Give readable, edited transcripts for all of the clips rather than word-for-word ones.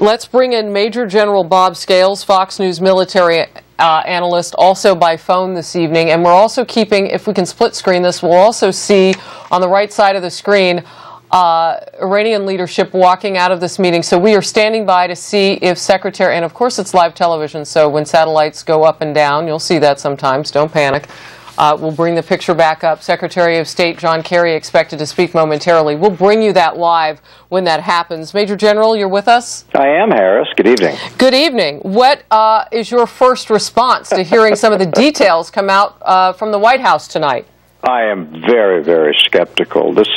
Let's bring in Major General Bob Scales, Fox News military analyst, also by phone this evening. And we're also keeping, if we can split screen this, we'll also see on the right side of the screen Iranian leadership walking out of this meeting. So we are standing by to see if Secretary, and of course it's live television, so when satellites go up and down, you'll see that sometimes, don't panic. We'll bring the picture back up. Secretary of State John Kerry expected to speak momentarily. We'll bring you that live when that happens. Major General, you're with us? I am, Harris. Good evening. Good evening. What is your first response to hearing some of the details come out from the White House tonight? I am very, very skeptical. This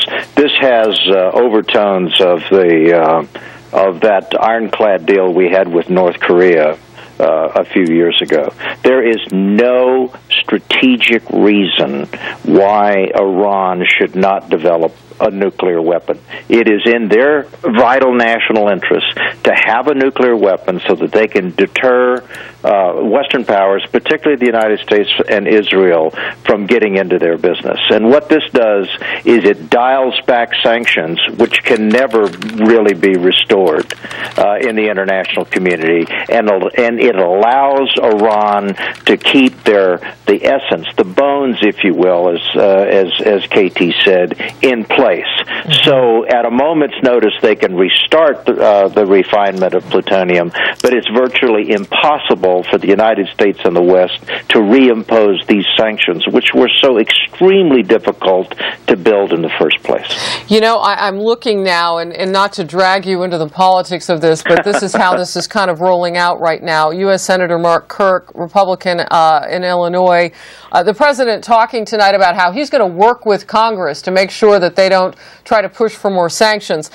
has overtones of that ironclad deal we had with North Korea a few years ago. There is no strategic reason why Iran should not develop a nuclear weapon. It is in their vital national interest to have a nuclear weapon so that they can deter Western powers, particularly the United States and Israel, from getting into their business. And what this does is it dials back sanctions, which can never really be restored in the international community, and it allows Iran to keep the essence, the bones, if you will, as KT said, in place. So at a moment's notice, they can restart the refinement of plutonium, but it's virtually impossible for the United States and the West to reimpose these sanctions, which were so extremely difficult to build in the first place. You know, I'm looking now, and not to drag you into the politics of this, but this is how this is kind of rolling out right now. U.S. Senator Kirk, Republican in Illinois, the president talking tonight about how he's going to work with Congress to make sure that they don't try to push for more sanctions.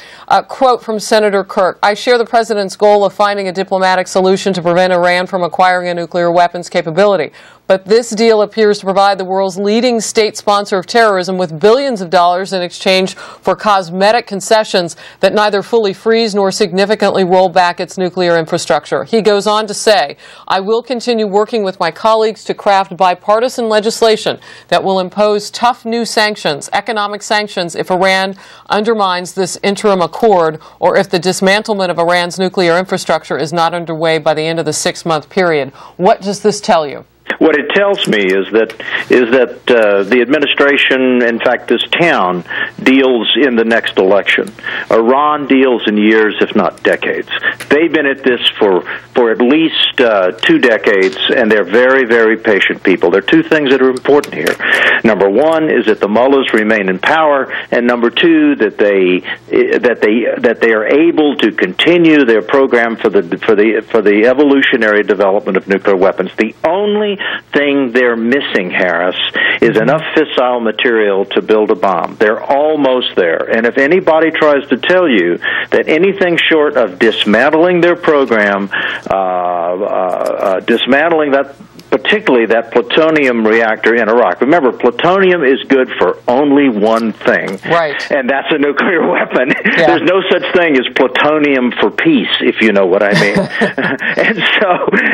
Quote from Senator Kirk, "I share the president's goal of finding a diplomatic solution to prevent Iran from acquiring a nuclear weapons capability. But this deal appears to provide the world's leading state sponsor of terrorism with billions of dollars in exchange for cosmetic concessions that neither fully freeze nor significantly roll back its nuclear infrastructure." He goes on to say, "I will continue working with my colleagues to craft bipartisan legislation that will impose tough new sanctions, economic sanctions, if Iran undermines this interim accord or if the dismantlement of Iran's nuclear infrastructure is not underway by the end of the 6-month period." What does this tell you? What it tells me is that the administration, in fact, this town, deals in the next election. Iran deals in years, if not decades. They've been at this for at least 2 decades, and they're very, very patient people. There are 2 things that are important here. Number 1 is that the mullahs remain in power, and number 2 that they are able to continue their program for the evolutionary development of nuclear weapons. The only thing they're missing, Harris, is enough fissile material to build a bomb. They're almost there. And if anybody tries to tell you that anything short of dismantling their program, dismantling that, particularly that plutonium reactor in Iraq. Remember, plutonium is good for only one thing, right? And that's a nuclear weapon. Yeah. There's no such thing as plutonium for peace, if you know what I mean.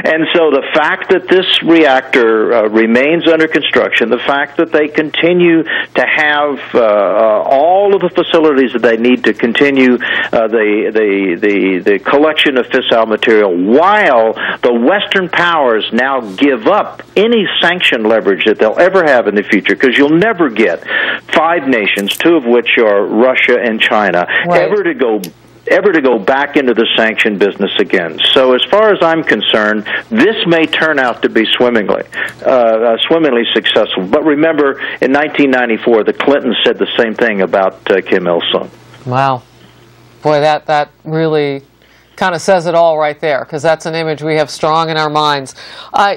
and so the fact that this reactor remains under construction, the fact that they continue to have all of the facilities that they need to continue the collection of fissile material, while the Western powers now give up any sanction leverage that they'll ever have in the future, because you'll never get 5 nations, 2 of which are Russia and China, right, ever to go back into the sanction business again. So as far as I'm concerned, this may turn out to be swimmingly successful. But remember, in 1994, the Clintons said the same thing about Kim Il-sung. Wow. Boy, that really kind of says it all right there, because that's an image we have strong in our minds.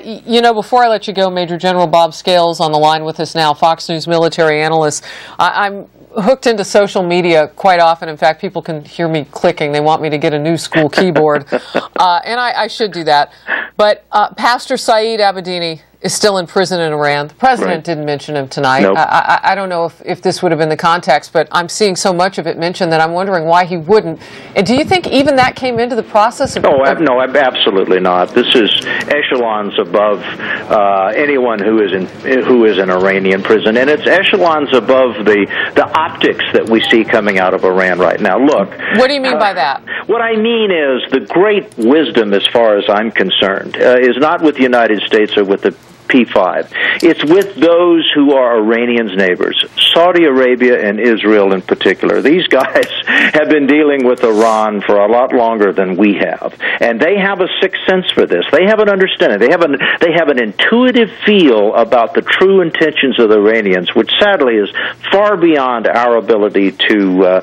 You know, before I let you go, Major General Bob Scales on the line with us now, Fox News military analyst. I'm hooked into social media quite often. In fact, people can hear me clicking. They want me to get a new school keyboard, and I should do that. But Pastor Saeed Abedini is still in prison in Iran. The president didn't mention him tonight. Nope. I don't know if this would have been the context, but I'm seeing so much of it mentioned that I'm wondering why he wouldn't. And do you think even that came into the process? No, absolutely not. This is echelons above anyone who is in Iranian prison, and it's echelons above the optics that we see coming out of Iran right now. Look. What do you mean by that? What I mean is the great wisdom, as far as I'm concerned, is not with the United States or with the P5. It's with those who are Iranians' neighbors, Saudi Arabia and Israel in particular. These guys have been dealing with Iran for a lot longer than we have, and they have a sixth sense for this. They have an understanding. They have an intuitive feel about the true intentions of the Iranians, which sadly is far beyond our ability to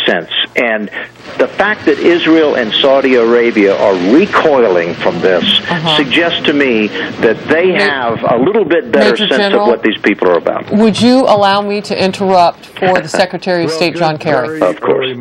sense. And the fact that Israel and Saudi Arabia are recoiling from this suggests to me that they have a little bit better sense of what these people are about. Would you allow me to interrupt for the Secretary of State, John Kerry? Of course.